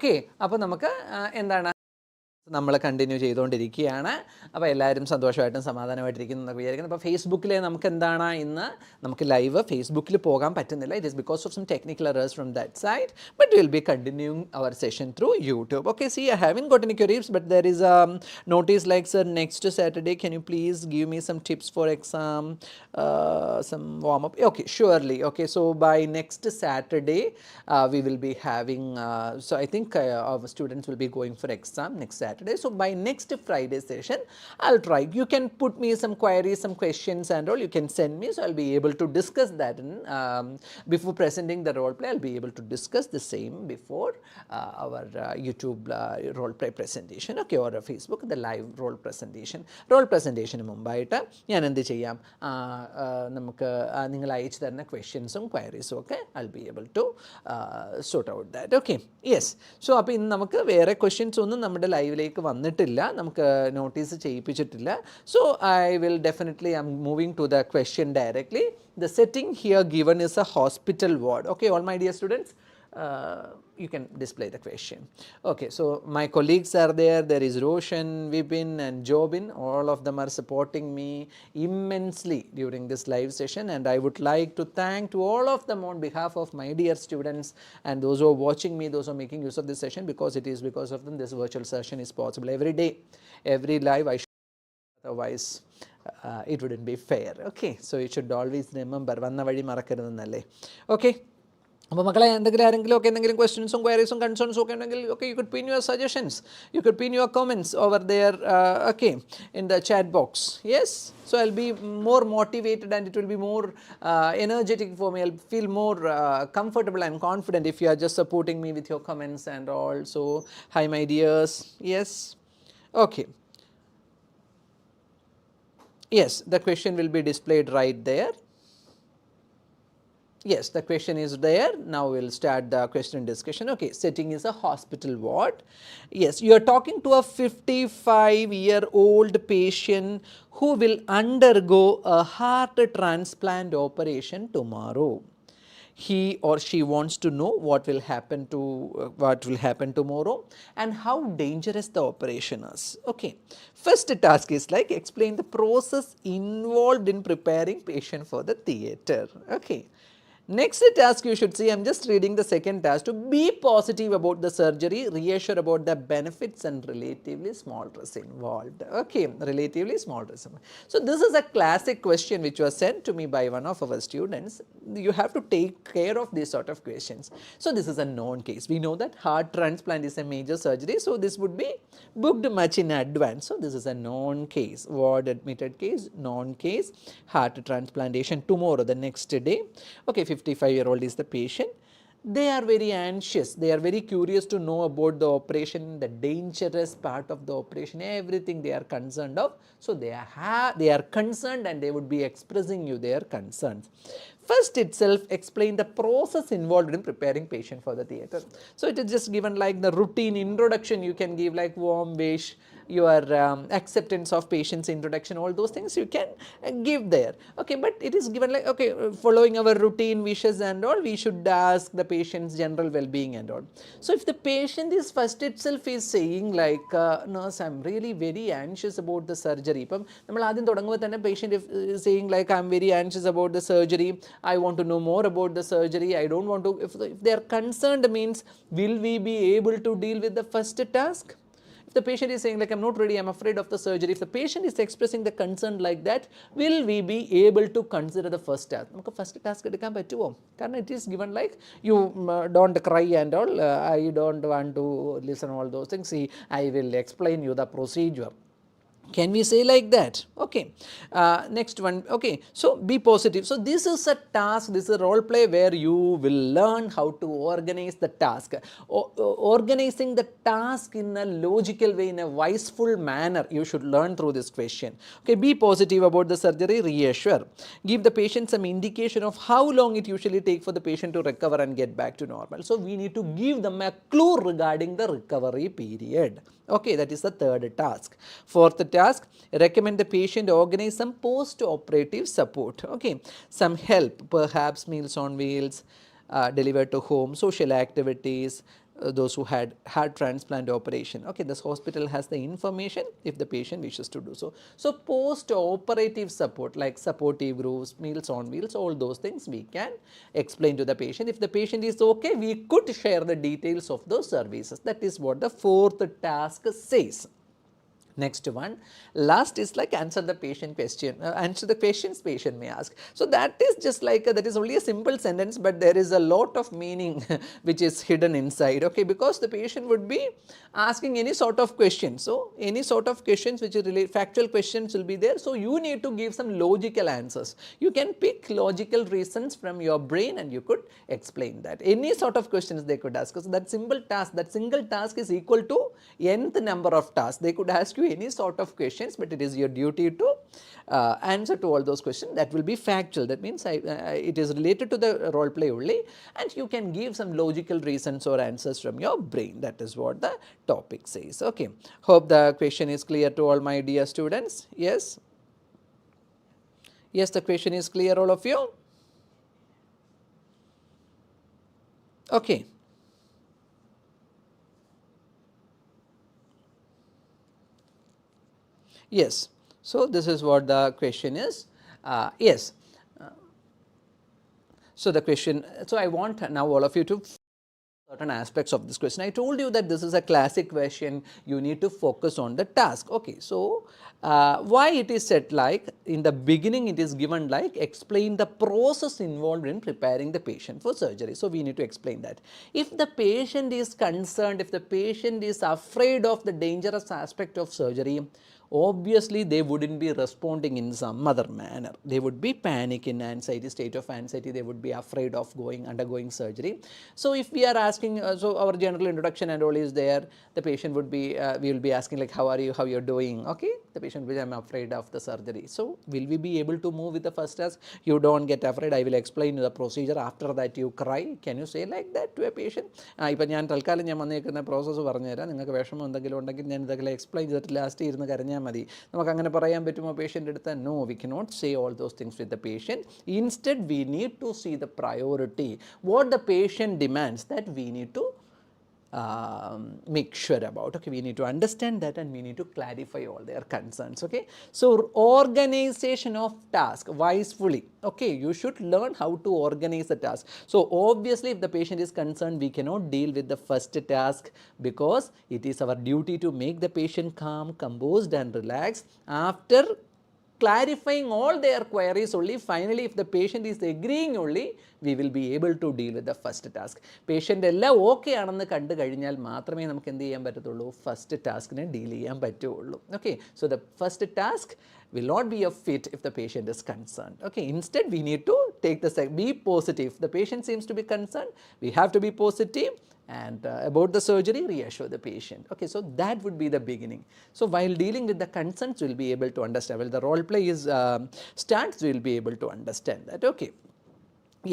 Okay, അപ്പോൾ നമുക്ക് എന്താണ് നമ്മൾ കണ്ടിന്യൂ ചെയ്തുകൊണ്ടിരിക്കുകയാണ്. അപ്പോൾ എല്ലാവരും സന്തോഷമായിട്ടും സമാധാനമായിട്ടിരിക്കുന്നു എന്നൊക്കെ വിചാരിക്കുന്നു. അപ്പോൾ ഫേസ്ബുക്കിൽ നമുക്ക് എന്താണ് ഇന്ന് നമുക്ക് ലൈവ് ഫേസ്ബുക്കിൽ പോകാൻ പറ്റുന്നില്ല. It is because of some technical errors from that side, but will be continuing our session through YouTube. Okay, see I haven't got any queries, but there is a notice like, sir, next Saturday can you please give me some tips for exam, some warm up. Okay, surely. Okay, so by next Saturday we will be having so I think our students will be going for exam next Saturday. So by next Friday session I'll try. You can put me some queries, some questions and all, you can send me, so I'll be able to discuss that in, before presenting the role play. I'll be able to discuss the same before our YouTube role play presentation, okay, or Facebook the live role presentation മുമ്പായിട്ട് ഞാൻ എന്ത് ചെയ്യാം, നമുക്ക് നിങ്ങൾ അയച്ചു തരുന്ന ക്വസ്റ്റ്യൻസും ക്വയറീസും ഒക്കെ I'll be able to sort out that. Okay, yes. So അപ്പോൾ ഇന്ന് നമുക്ക് വേറെ ക്വസ്റ്റ്യൻസ് ഒന്നും നമ്മുടെ ലൈവിലേക്ക് വന്നിട്ടില്ല, നമുക്ക് നോട്ടീസ് ചെയ്യിപ്പിച്ചിട്ടില്ല. So I will definitely I am moving to the question directly. The setting here given is a hospital ward. Okay, all my dear students, you can display the question. Okay, so my colleagues are there. There is Roshan, Vipin and Jobin. All of them are supporting me immensely during this live session, and I would like to thank to all of them on behalf of my dear students and those who are watching me, those who are making use of this session, because it is because of them this virtual session is possible. Every day, every live I should, otherwise it wouldn't be fair. Okay, so you should always remember vanna vadi marakkarudhennalle. Okay, അപ്പോൾ മക്കളെ ആരെങ്കിലും ഒക്കെ എന്തെങ്കിലും ക്വസ്റ്റ്യൻസും ക്വയറീസും കൺസേൺസും ഒക്കെ ഉണ്ടെങ്കിൽ okay, you could pin your suggestions, you could pin your comments over there, okay, in the chat box. Yes, so I'll be more motivated and it will be more energetic for me. I'll feel more comfortable and confident if you are just supporting me with your comments and all. So hi my dears. Yes, okay, yes, the question will be displayed right there. Yes, the question is there. Now we'll start the question discussion. Okay, setting is a hospital ward. Yes, you are talking to a 55-year-old patient who will undergo a heart transplant operation tomorrow. He or she wants to know what will happen tomorrow and how dangerous the operation is. Okay, first task is like explain the process involved in preparing patient for the theatre. Okay, next task you should see, I am just reading the second task, to be positive about the surgery, reassure about the benefits and relatively small risk involved. Okay, relatively small risk. So this is a classic question which was sent to me by one of our students. You have to take care of these sort of questions. So this is a known case. We know that heart transplant is a major surgery, so this would be booked much in advance. So this is a known case, ward admitted case, known case, heart transplantation tomorrow, the next day. Okay, 55-year-old is the patient. They are very anxious, they are very curious to know about the operation, the dangerous part of the operation, everything they are concerned of. So they are concerned and they would be expressing you their concerns. First itself explain the process involved in preparing patient for the theatre. So it is just given like the routine introduction, you can give like warm wish, your acceptance of patient's introduction, all those things you can give there. Okay, but it is given like, okay, following our routine wishes and all, we should ask the patient's general well-being and all. So if the patient is first itself is saying like, nurse, I'm really very anxious about the surgery. ഇപ്പം നമ്മൾ ആദ്യം തുടങ്ങുമ്പോൾ തന്നെ patient is saying like, I'm very anxious about the surgery, I want to know more about the surgery, I don't want to, if they are concerned means, will we be able to deal with the first task? If the patient is saying like, I'm not ready, I'm afraid of the surgery, if the patient is expressing the concern like that, will we be able to consider the first task? നമുക്ക് first task എടുക്കാൻ പറ്റുമോ? കാരണം it is given like, you don't cry and all, I don't want to listen all those things, see, I will explain you the procedure. Can we say like that? Okay, next one. Okay, so be positive. So this is a task, this is a role play where you will learn how to organize the task. Organizing the task in a logical way, in a wiseful manner, you should learn through this question. Okay, be positive about the surgery, reassure. Give the patient some indication of how long it usually takes for the patient to recover and get back to normal. So we need to give them a clue regarding the recovery period. Okay, that is the third task. Fourth task, recommend the patient organize some post-operative support. Okay, some help, perhaps meals on wheels, delivered to home, social activities, those who had heart transplant operation. Okay, this hospital has the information if the patient wishes to do so. So post-operative support like supportive groups, meals on wheels, all those things we can explain to the patient. If the patient is okay, we could share the details of those services. That is what the fourth task says. Next one, last is like answer the patient question, answer the questions patient may ask. So that is just like that is only a simple sentence, but there is a lot of meaning which is hidden inside. Okay, because the patient would be asking any sort of question. So any sort of questions which is related, factual questions will be there. So you need to give some logical answers. You can pick logical reasons from your brain and you could explain that. Any sort of questions they could ask. So that simple task, that single task is equal to nth number of tasks. They could ask you any sort of questions, but it is your duty to answer to all those questions. That will be factual. That means it is related to the role play only, and you can give some logical reasons or answers from your brain. That is what the topic says. Okay, hope the question is clear to all my dear students. Yes, yes, the question is clear, all of you. Okay. Yes, so this is what the question is. Yes. So the question, so I want now all of you to certain aspects of this question. I told you that this is a classic question, you need to focus on the task. Okay, so why it is said like in the beginning it is given like explain the process involved in preparing the patient for surgery. So we need to explain that. If the patient is concerned, if the patient is afraid of the dangerous aspect of surgery, obviously they wouldn't be responding in some other manner. They would be panic in anxiety, state of anxiety, they would be afraid of undergoing surgery. So if we are asking, so our general introduction and all is there, the patient would be, we will be asking like how are you, how you're doing, okay? The patient will be, I'm afraid of the surgery. So will we be able to move with the first task? You don't get afraid, I will explain the procedure, after that you cry. Can you say like that to a patient? ഇപ്പം ഞാൻ തൽക്കാലം ഞാൻ വന്നേക്കുന്ന process പറഞ്ഞുതരാം, നിങ്ങൾക്ക് വിഷമം എന്തെങ്കിലും ഉണ്ടെങ്കിൽ ഞാൻ ഇതൊക്കെ എക്സ്പ്ലെയിൻ ചെയ്തിട്ട് ലാസ്റ്റ് ഇരുന്ന് കരഞ്ഞാൽ മതി. നമുക്ക് അങ്ങനെ പറയാൻ പറ്റുമോ പേഷ്യൻ്റ് അടുത്ത്? No, we cannot say all those things with the patient. Instead we need to see the priority, what the patient demands, that we need to make sure about. Okay, we need to understand that and we need to clarify all their concerns. Okay, so organization of task wisely. Okay, you should learn how to organize the task. So obviously if the patient is concerned, we cannot deal with the first task because it is our duty to make the patient calm, composed and relaxed. After clarifying all their queries only, finally if the patient is agreeing only, we will be able to deal with the first task. Patient എല്ലാം okay ആണെന്ന് കണ്ടു കഴിഞ്ഞാൽ മാത്രമേ നമുക്ക് എന്ത് ചെയ്യാൻ പറ്റത്തുള്ളൂ, first ടാസ്കിനെ deal ചെയ്യാൻ പറ്റുള്ളൂ. Okay, so the first task will not be a fit if the patient is concerned. Okay, instead we need to take the be positive. The patient seems to be concerned, we have to be positive and about the surgery reassure the patient. Okay, so that would be the beginning. So while dealing with the concerns, we will be able to understand. While the role play is starts, we will be able to understand that. Okay,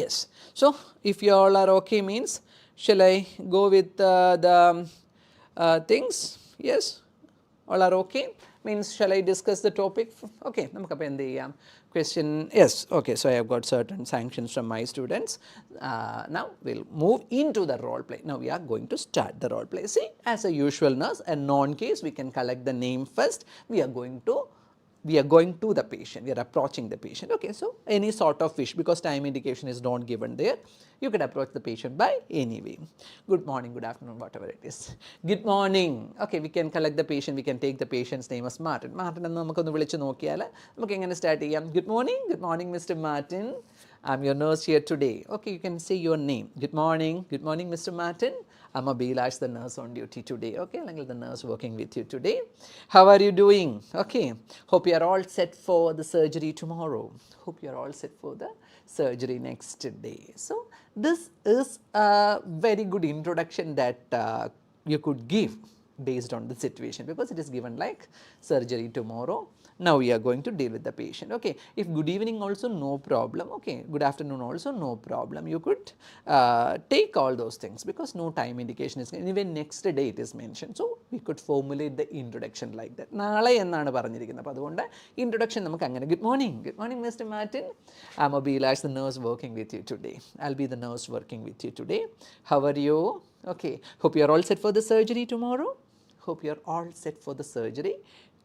yes. So if you all are okay means, shall I go with the things? Yes, all are okay means shall I discuss the topic? Okay, നമുക്കപ്പോൾ എന്ത് ചെയ്യാം, question, yes, okay, so I have got certain sanctions from my students. Now we'll move into the role play. Now we are going to start the role play. See, as a usual nurse, a known case, we can collect the name first. We are going to the patient, we are approaching the patient. Okay, so any sort of wish, because time indication is not given there, you can approach the patient by any way. Good morning, good afternoon, whatever it is. Good morning. Okay, we can collect the patient, we can take the patient's name as Martin. Martin എന്ന് നമുക്കൊന്ന് വിളിച്ച് നോക്കിയാൽ നമുക്ക് എങ്ങനെ start ചെയ്യാം? Good morning Mr. Martin, I'm your nurse here today. Okay, you can say your name. Good morning Mr. Martin, I'm Abhilash, the nurse on duty today. Okay, like the nurse working with you today. How are you doing? Okay, hope you are all set for the surgery tomorrow. Hope you are all set for the surgery next day. So this is a very good introduction that you could give based on the situation, because it is given like surgery tomorrow. Now we are going to deal with the patient. Okay, if good evening also, no problem. Okay, good afternoon also, no problem. You could take all those things because no time indication is, even next day it is mentioned. So we could formulate the introduction like that. നാളെ എന്നാണ് പറഞ്ഞിരിക്കുന്നത്, അപ്പോൾ അതുകൊണ്ട് introduction നമുക്ക് അങ്ങനെ. Good morning Mr. Martin, I'm Abhilash, the nurse working with you today. I'll be the nurse working with you today. How are you? Okay, hope you are all set for the surgery tomorrow. Hope you are all set for the surgery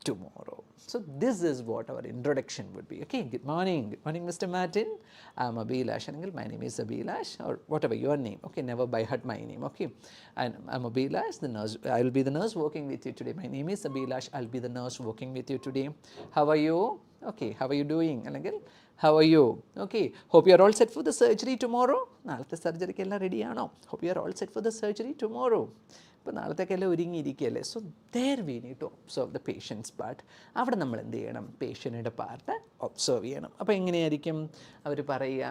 tomorrow. So this is what our introduction would be. Okay, good morning, Mr. Martin. I'm Abhilash, and my name is Abhilash, or whatever your name. Okay, never by heart my name. Okay, and I'm Abhilash, the nurse. I will be the nurse working with you today. My name is Abhilash. I'll be the nurse working with you today. How are you? Okay, how are you doing? And again, how are you? Okay, hope you are all set for the surgery tomorrow. നാളത്തെ സർജറിക്ക് എല്ലാം ready ആണോ? Hope you are all set for the surgery tomorrow. ഇപ്പോൾ നാളത്തേക്കെല്ലാം ഒരുങ്ങിയിരിക്കുകയല്ലേ. So there we need to observe the patients part. അവിടെ നമ്മൾ എന്ത് ചെയ്യണം? പേഷ്യൻറ്റിൻ്റെ പാർട്ട് ഒബ്സർവ് ചെയ്യണം. അപ്പോൾ എങ്ങനെയായിരിക്കും അവർ പറയുക?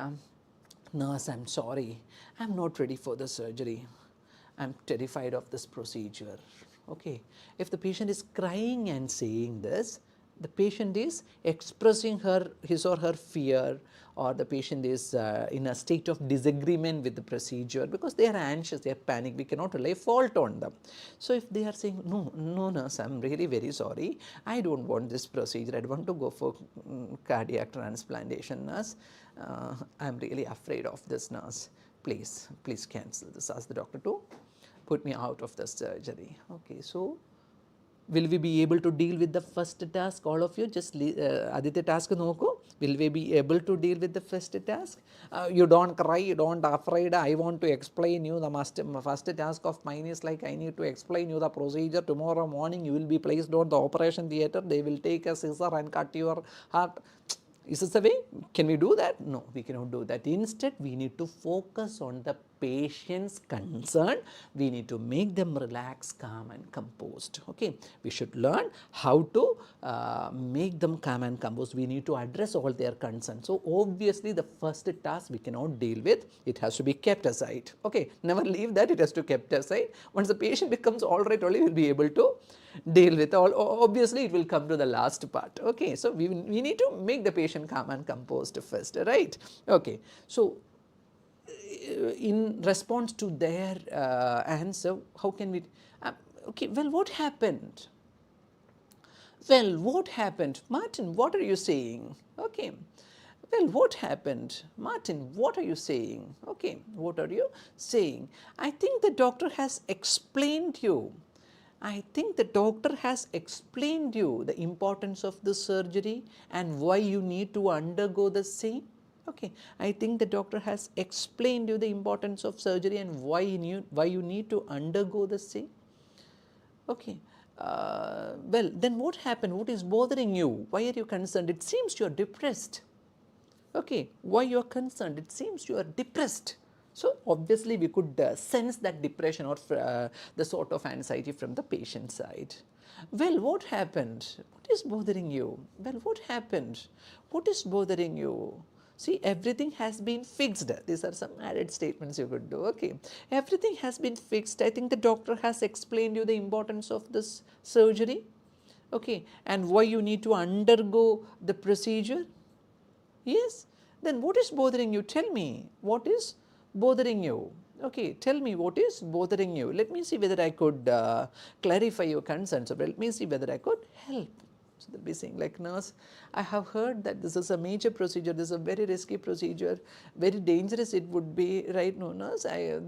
Nurse, I'm sorry, I'm not ready for the surgery. I'm terrified of this procedure. Okay, if the patient is crying and saying this, the patient is expressing his or her fear, or the patient is in a state of disagreement with the procedure because they are anxious, they are panic. We cannot lay fault on them. So if they are saying, no nurse, I'm really very sorry, I don't want this procedure, I want to go for cardiac transplantation, nurse, I'm really afraid of this, nurse, please cancel this, ask the doctor to put me out of the surgery. Okay, so will we be able to deal with the first task? All of you, just Aditya task നോക്കൂ. Will we be able to deal with the first task? You don't cry, you don't afraid. I want to explain you the first task of mine is like I need to explain you the procedure. Tomorrow morning you will be placed on the operation theatre. They will take a scissor and cut your heart. Is this the way? Can we do that? No, we cannot do that. Instead, we need to focus on the patient's concern. We need to make them relax, calm and composed. Okay, we should learn how to make them calm and composed. We need to address all their concerns. So obviously the first task we cannot deal with, it has to be kept aside. Okay, never leave that, it has to be kept aside. Once the patient becomes all right, only we will be able to deal with all. Obviously it will come to the last part. Okay, so we need to make the patient calm and composed first, right? Okay, so in response to their answer, how can we okay, well, what happened? Well, what happened? Martin, what are you saying? Okay, well, what happened? Martin, what are you saying? Okay, what are you saying? I think the doctor has explained you. I think the doctor has explained you the importance of the surgery and why you need to undergo the same. Okay, I think the doctor has explained you the importance of surgery and why you need to undergo the same. Okay, well, then what happened? What is bothering you? Why are you concerned? It seems you are depressed. Okay, why you are concerned? It seems you are depressed. So obviously we could sense that depression or the sort of anxiety from the patient side. Well, what happened? What is bothering you? Well, what happened? What is bothering you? See, everything has been fixed. These are some added statements you could do. Okay, everything has been fixed. I think the doctor has explained you the importance of this surgery. Okay, and why you need to undergo the procedure. Yes, then what is bothering you? Tell me, what is bothering you? Okay, tell me what is bothering you. Let me see whether I could clarify your concerns, or let me see whether I could help. So they'll be saying like, nurse, I have heard that this is a major procedure, this is a very risky procedure, very dangerous it would be, right? No, nurse, I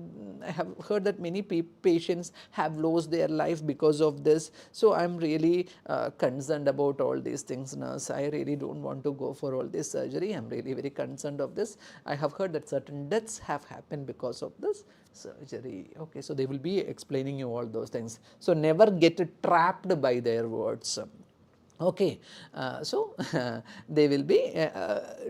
have heard that many patients have lost their life because of this. So I'm really concerned about all these things, nurse. I really don't want to go for all this surgery. I'm really very concerned of this. I have heard that certain deaths have happened because of this surgery. Okay, so they will be explaining you all those things. So never get trapped by their words. Okay, so they will be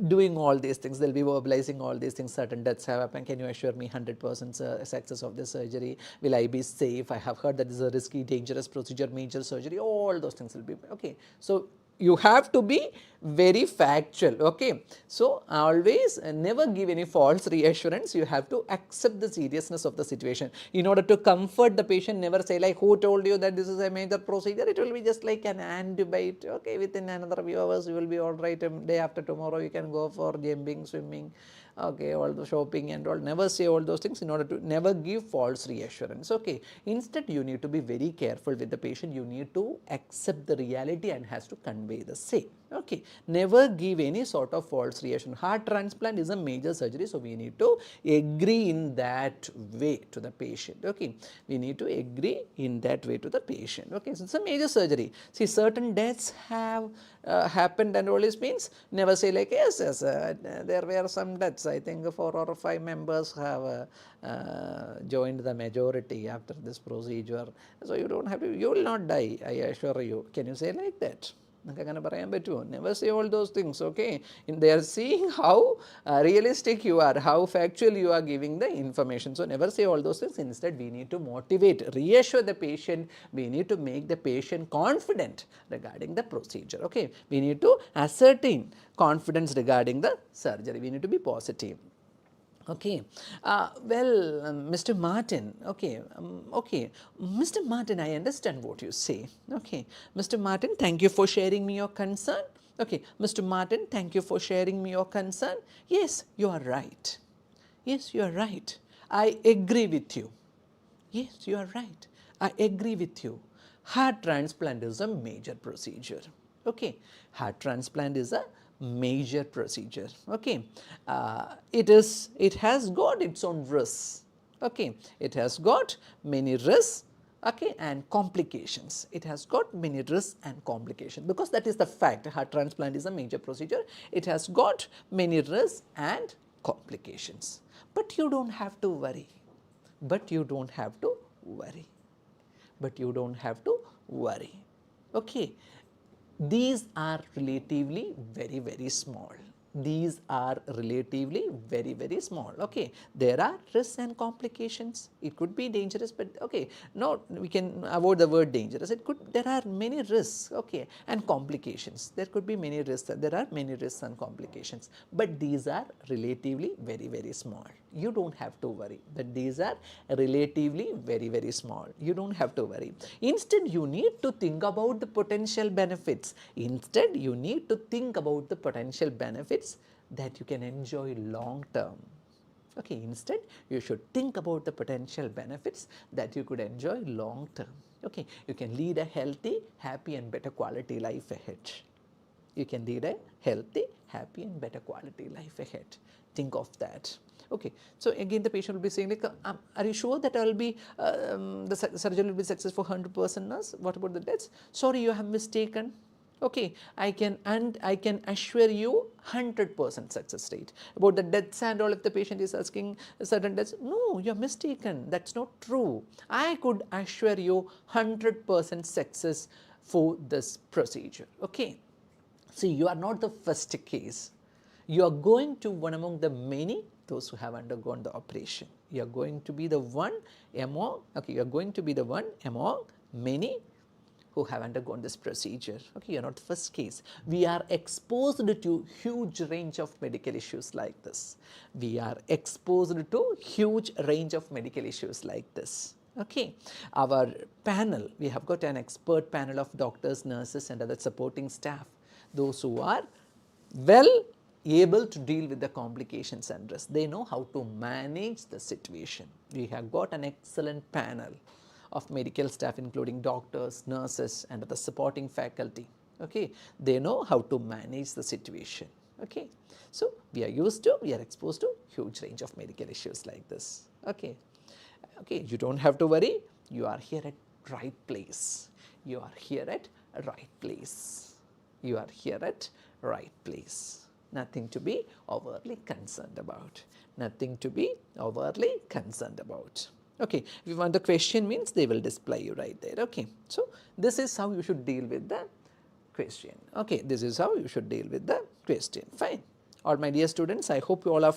doing all these things, they will be verbalizing all these things. Certain deaths have happened, can you assure me 100% success of this surgery? Will I be safe? I have heard that this is a risky, dangerous procedure, major surgery. All those things will be, okay. So you have to be very factual. Okay, so always never give any false reassurance. You have to accept the seriousness of the situation. In order to comfort the patient, never say like, who told you that this is a major procedure? It will be just like an antibiotic. Okay, within another few hours you will be all right. Day after tomorrow you can go for jumping, swimming, okay, all the shopping and all. Never say all those things in order to never give false reassurance. Okay, instead you need to be very careful with the patient. You need to accept the reality and has to convey the same. Okay, never give any sort of false reaction. Heart transplant is a major surgery, so we need to agree in that way to the patient. Okay, we need to agree in that way to the patient. Okay, so it's a major surgery. See, certain deaths have happened, and all this means never say like yes, there were some deaths. I think 4 or 5 members have joined the majority after this procedure. So you don't have to. You will not die. I assure you. Can you say like that? Never say all those things. Okay, they are seeing how realistic you are, how factual you are giving the information. So never say all those things. Instead, we need to motivate, reassure the patient. We need to make the patient confident regarding the procedure. Okay, we need to ascertain confidence regarding the surgery. We need to be positive. Okay, Mr. Martin, okay, Mr. Martin, I understand what you say. Okay, Mr. Martin, thank you for sharing me your concern. Okay, Mr. Martin, thank you for sharing me your concern. Yes, you are right. Yes, you are right. I agree with you. Yes, you are right. I agree with you. Heart transplant is a major procedure. Okay, heart transplant is a major procedure. Okay, it has got its own risks. Okay, it has got many risks. Okay, and complications. It has got many risks and complications, because that is the fact. Heart transplant is a major procedure. It has got many risks and complications. But you don't have to worry. But you don't have to worry. But you don't have to worry. Okay, these are relatively very small. These are relatively very small. Okay, there are risks and complications. It could be dangerous, but okay, no, we can avoid the word dangerous. There are many risks, okay, and complications. There could be many risks. There are many risks and complications, but these are relatively very small. You don't have to worry. But these are relatively very small. You don't have to worry. Instead, you need to think about the potential benefits. Instead, you need to think about the potential benefits that you can enjoy long term. Okay, instead, you should think about the potential benefits that you could enjoy long term. Okay, you can lead a healthy, happy, and better quality life ahead. You can lead a healthy, happy, and better quality life ahead. Think of that. Okay, so again the patient will be saying like, are you sure that I will be, the surgery will be successful 100%, nurse? What about the deaths? Sorry, you have mistaken. Okay, I can assure you 100% success rate. About the deaths and all, if the patient is asking certain deaths, no, you are mistaken. That's not true. I could assure you 100% success for this procedure. Okay, see, you are not the first case. You are going to one among the many, those who have undergone the operation. You are going to be the one among, okay, you are going to be the one among many who have undergone this procedure. Okay, you are not the first case. We are exposed to huge range of medical issues like this. We are exposed to huge range of medical issues like this. Okay, our panel, we have got an expert panel of doctors, nurses, and other supporting staff, those who are well able to deal with the complications and risks. They know how to manage the situation. We have got an excellent panel of medical staff, including doctors, nurses, and the supporting faculty. Okay, they know how to manage the situation. Okay, so we are exposed to huge range of medical issues like this. Okay, okay, you don't have to worry. You are here at right place. You are here at right place. You are here at right place. Nothing to be overly concerned about. Nothing to be overly concerned about. Okay, if you want the question means they will display you right there. Okay, so this is how you should deal with the question. Okay, this is how you should deal with the question. Fine. All my dear students, I hope you all are.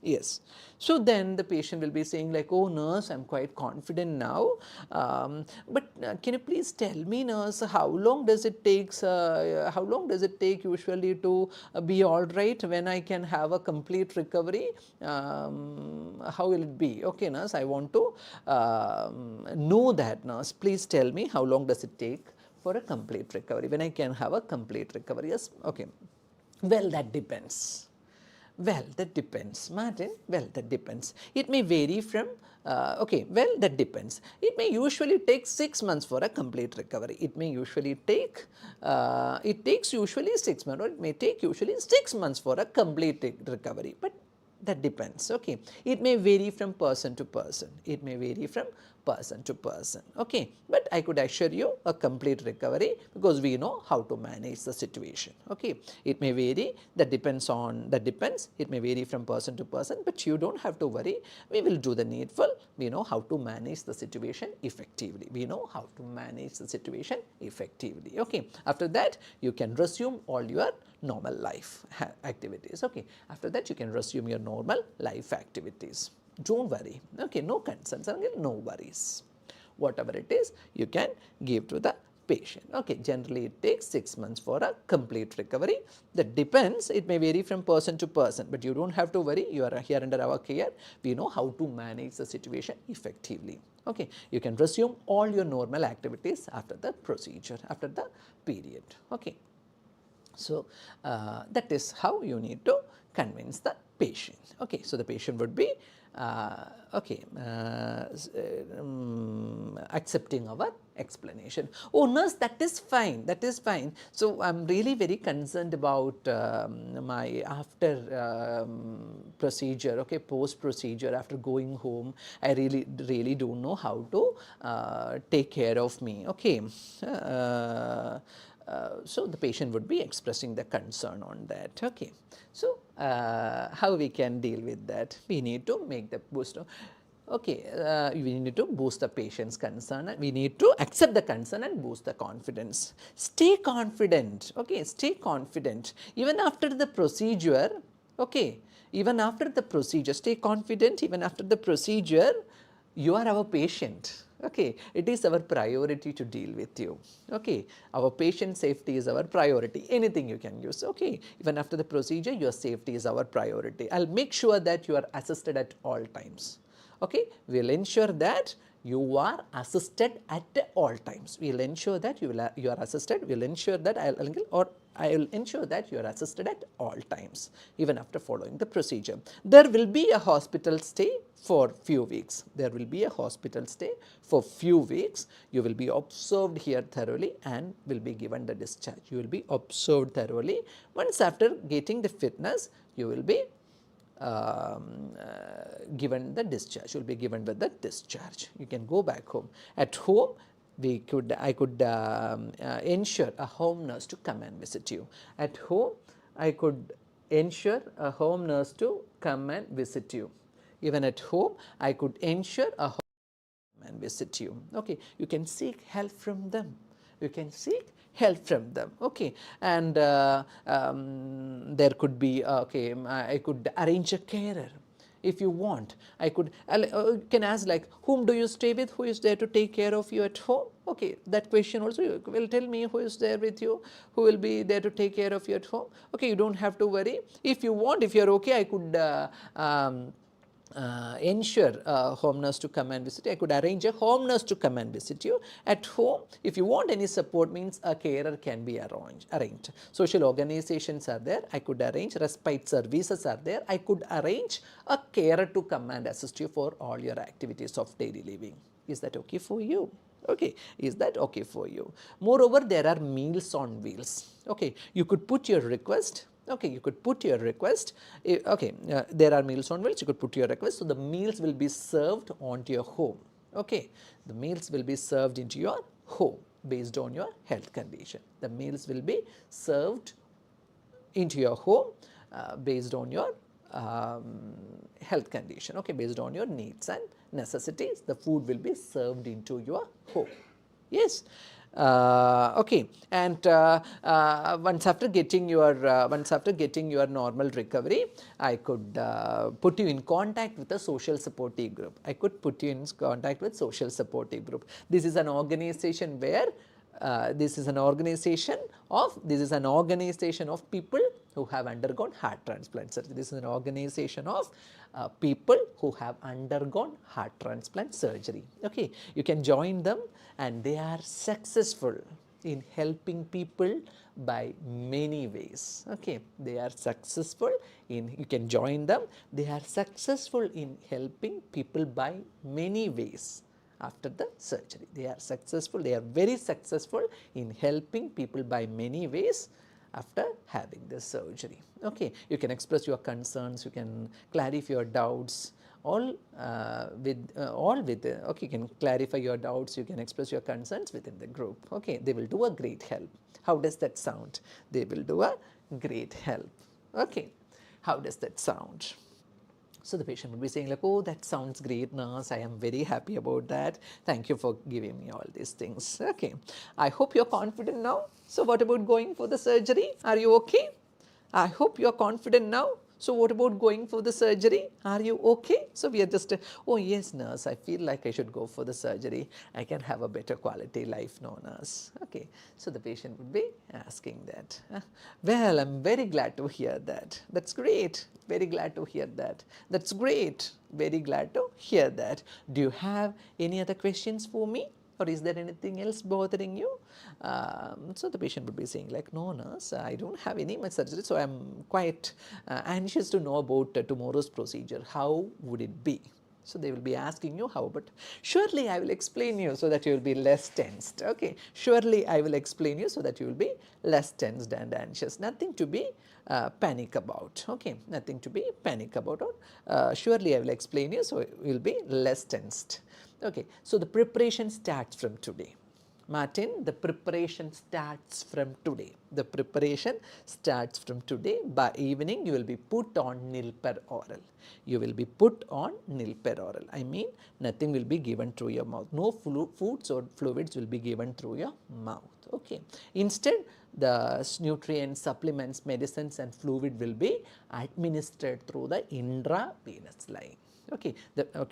Yes. So then the patient will be saying like, oh nurse, I'm quite confident now, but can you please tell me, nurse, how long does it take usually to be all right, when I can have a complete recovery? How will it be? Okay, nurse, I want to know that, nurse. Please tell me how long does it take for a complete recovery, when I can have a complete recovery? Yes. Okay. Well, that depends. Well, that depends, Martin. Well, that depends. It may vary from, okay, well, that depends. It may usually take 6 months for a complete recovery. It may usually take, it takes usually 6 months, or it may take usually 6 months for a complete recovery. But that depends. Okay, it may vary from person to person. It may vary from person to person. Okay, but I could assure you a complete recovery, because we know how to manage the situation. Okay, it may vary. That depends on, that depends. It may vary from person to person, but you don't have to worry. We will do the needful. We know how to manage the situation effectively. We know how to manage the situation effectively. Okay, after that you can resume all your normal life activities. Okay, after that you can resume your normal life activities. Don't worry. Okay, no concerns, no worries. Whatever it is, you can give to the patient. Okay, generally it takes 6 months for a complete recovery. That depends. It may vary from person to person, but you don't have to worry. You are here under our care. We know how to manage the situation effectively. Okay, you can resume all your normal activities after the procedure, after the period. Okay. So, that is how you need to convince the patient. Okay, so the patient would be accepting our explanation. Oh, nurse, that is fine, that is fine. So, I am really very concerned about my after procedure, okay, post procedure, after going home, I really don't know how to take care of me. Okay. So, the patient would be expressing the concern on that. Okay. So, how we can deal with that? We need to make the boost. Okay, we need to boost the patient's concern, and we need to accept the concern and boost the confidence. Stay confident. Okay, stay confident. Even after the procedure, okay, even after the procedure, stay confident. Even after the procedure, you are our patient. Okay, it is our priority to deal with you. Okay, our patient safety is our priority. Anything you can use. Okay, even after the procedure, your safety is our priority. I'll make sure that you are assisted at all times. Okay, we'll ensure that you are assisted at all times. We'll ensure that you are assisted. We'll ensure that I will ensure that you are assisted at all times, even after following the procedure. There will be a hospital stay for few weeks. There will be a hospital stay for few weeks. You will be observed here thoroughly and will be given the discharge. You will be observed thoroughly. Once after getting the fitness, you will be given the discharge. You will be given with the discharge. You can go back home. At home, I could ensure a home nurse to come and visit you. At home, I could ensure a home nurse to come and visit you. Even at home, I could ensure a home and visit you. Okay, you can seek help from them. You can seek help from them. Okay, and there could be okay, I could arrange a carer. If you want, I could can ask like, whom do you stay with? Who is there to take care of you at home? Okay, that question also you will tell me who is there with you, who will be there to take care of you at home. Okay, you don't have to worry. If you want, if you are okay, I could ensure a home nurse to come and visit you. I could arrange a home nurse to come and visit you at home. If you want any support, means a carer can be arranged. Social organizations are there. I could arrange. Respite services are there. I could arrange a carer to come and assist you for all your activities of daily living. Is that okay for you? Okay, is that okay for you? Moreover, there are meals on wheels. Okay, you could put your request. Okay, you could put your request. Okay, there are meals on wheels. You could put your request. So, the meals will be served onto your home. Okay, the meals will be served into your home based on your health condition. The meals will be served into your home based on your health condition. Okay, based on your needs and necessities, the food will be served into your home. Yes. Okay, and once after getting your normal recovery, I could put you in contact with a social supportive group. I could put you in contact with social supportive group. This is an organization where this is an organization of people who have undergone heart transplant surgery. This is an organization of people who have undergone heart transplant surgery. Okay, you can join them, and they are successful. in helping people by many ways. Okay, they are successful in, you can join them, they are successful in helping people by many ways after the surgery. They are successful, they are very successful in helping people by many ways after having the surgery. Okay, you can express your concerns, you can clarify your doubts, all with okay, you can clarify your doubts, you can express your concerns within the group. Okay, they will do a great help. How does that sound? They will do a great help. Okay, how does that sound? So the patient would be saying like, oh, that sounds great, nurse, I am very happy about that, thank you for giving me all these things. Okay, I hope you're confident now. So what about going for the surgery? Are you okay? I hope you're confident now. So what about going for the surgery? Are you okay? So we are just, oh yes nurse, I feel like I should go for the surgery. I can have a better quality life, no nurse. Okay, so the patient would be asking that. Well, I'm very glad to hear that. That's great. Very glad to hear that. That's great. Very glad to hear that. Do you have any other questions for me? Or is there anything else bothering you? So the patient would be saying like, no nurse, I don't have any much surgery, so I'm quite anxious to know about tomorrow's procedure. How would it be? So they will be asking you how, but surely I will explain you so that you will be less tensed. Okay, surely I will explain you so that you will be less tensed and anxious. Nothing to be panic about. Okay, nothing to be panic about. Or surely I will explain you so you will be less tensed. Okay, so the preparation starts from today. Martin, the preparation starts from today. The preparation starts from today. By evening, you will be put on nil per oral. You will be put on nil per oral. I mean, nothing will be given through your mouth. No foods or fluids will be given through your mouth. Okay. Instead, the nutrients, supplements, medicines and fluid will be administered through the intravenous line. Okay,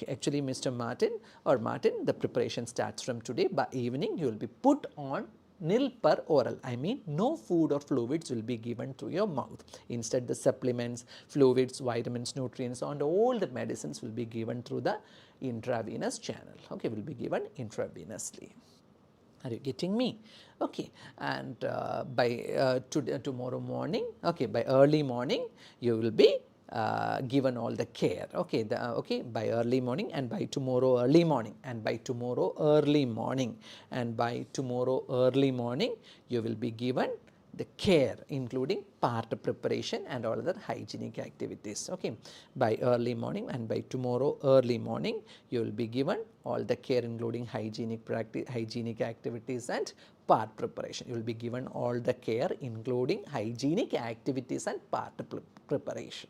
actually Mr. Martin or Martin, the preparation starts from today. By evening, you will be put on nil per oral. I mean, no food or fluids will be given through your mouth. Instead, the supplements, fluids, vitamins, nutrients, and all the medicines will be given through the intravenous channel. Okay, will be given intravenously. Are you getting me? Okay, and by tomorrow morning, okay, by early morning, you will be given all the care. Okay, by early morning and by tomorrow early morning and by tomorrow early morning and by tomorrow early morning, you will be given the care including part preparation and all other hygienic activities. Okay, by early morning and by tomorrow early morning, you will be given all the care including hygienic activities and part preparation. You will be given all the care including hygienic activities and part preparation.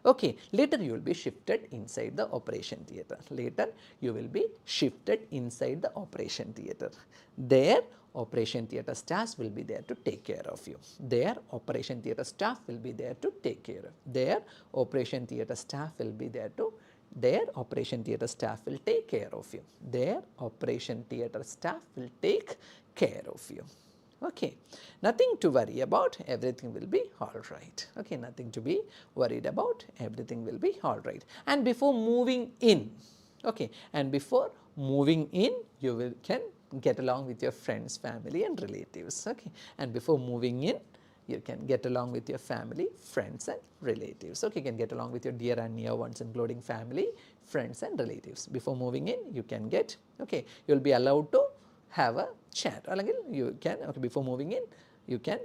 Okay, later you will be shifted inside the operation theatre. Later you will be shifted inside the operation theatre. There operation theatre staff will be there to take care of you. There operation theatre staff will be there to take care of. There operation theatre staff will be there to their operation theatre staff will take care of you. Their operation theatre staff will take care of you. Okay, nothing to worry about, everything will be all right. Okay, nothing to be worried about, everything will be all right. And before moving in, okay, and before moving in, you can get along with your friends, family and relatives. Okay, and before moving in, you can get along with your family, friends and relatives. Okay, you can get along with your dear and near ones including family, friends and relatives. Before moving in, you can get, okay, you will be allowed to have a chat. You can, okay, before moving in, you can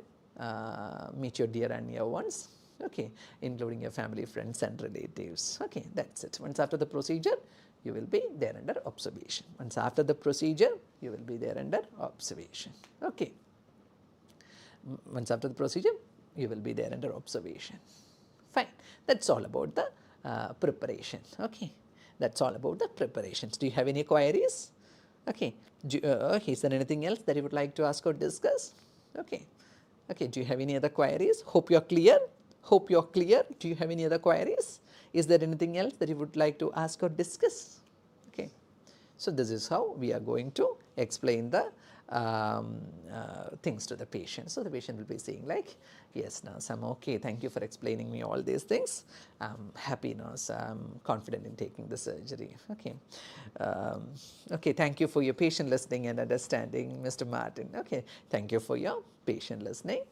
meet your dear and near ones, okay, including your family, friends and relatives. Okay, that's it. Once after the procedure, you will be there under observation. Once after the procedure, you will be there under observation. Okay. Once after the procedure, you will be there under observation. Fine. That's all about the preparation. Okay. That's all about the preparations. Do you have any queries? Okay. Is there anything else that you would like to ask or discuss? Okay. Okay. Do you have any other queries? Hope you're clear. Hope you're clear. Do you have any other queries? Is there anything else that you would like to ask or discuss? Okay. So this is how we are going to explain the things to the patient. So the patient will be saying like, yes nurse, I'm okay, thank you for explaining me all these things, I'm happy nurse, I'm confident in taking the surgery. Okay, okay, thank you for your patient listening and understanding, Mr. Martin. Okay, thank you for your patient listening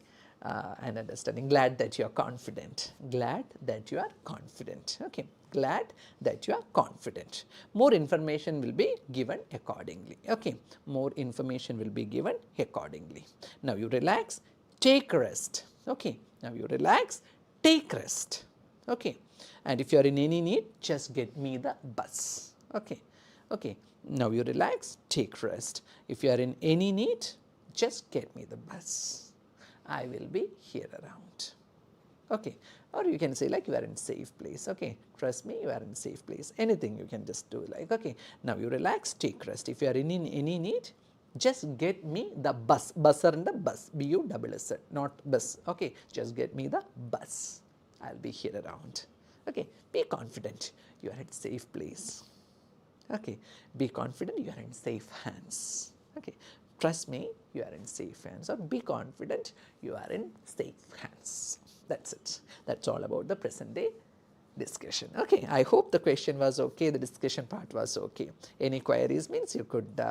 and understanding. Glad that you are confident. Glad that you are confident. Okay, glad that you are confident. More information will be given accordingly. Okay, more information will be given accordingly. Now you relax, take rest. Okay, now you relax, take rest. Okay, and if you are in any need, just get me the bus. Okay, okay, now you relax, take rest. If you are in any need, just get me the bus. I will be here around. Okay, or you can say like you are in safe place. Okay, trust me, you are in safe place. Anything you can just do like, okay, now you relax, take rest. If you are in any need, just get me the bus. Bus and the bus, B-U-S-S, not bus. Okay, just get me the bus. I'll be here around. Okay, be confident, you are in safe place. Okay, be confident, you are in safe hands. Okay, trust me, you are in safe hands, or be confident, you are in safe hands. That's it. That's all about the present day discussion. Okay, I hope the question was okay, the discussion part was okay. Any queries means you could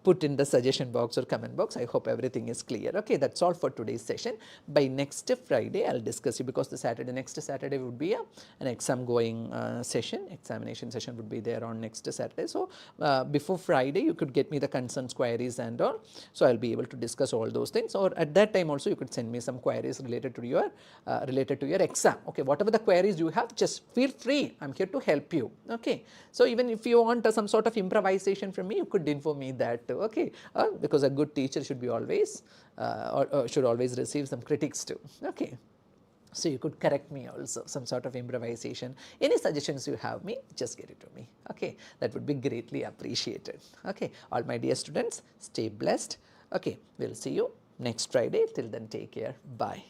put in the suggestion box or comment box. I hope everything is clear. Okay, that's all for today's session. By next Friday, I'll discuss you, because the next Saturday would be an exam going session, examination session would be there on next Saturday. So before Friday, you could get me the concerns, queries and all. So I'll be able to discuss all those things, or at that time also you could send me some queries related to your exam. Okay, whatever the queries you have, just feel free, I'm here to help you. Okay, so even if you want some sort of improvisation from me, you could inform me that too. Okay, because a good teacher should be always or should always receive some critics too. Okay, so you could correct me also, some sort of improvisation. Any suggestions you have me, just get it to me. Okay, that would be greatly appreciated. Okay, all my dear students, stay blessed. Okay, we'll see you next Friday. Till then, take care. Bye.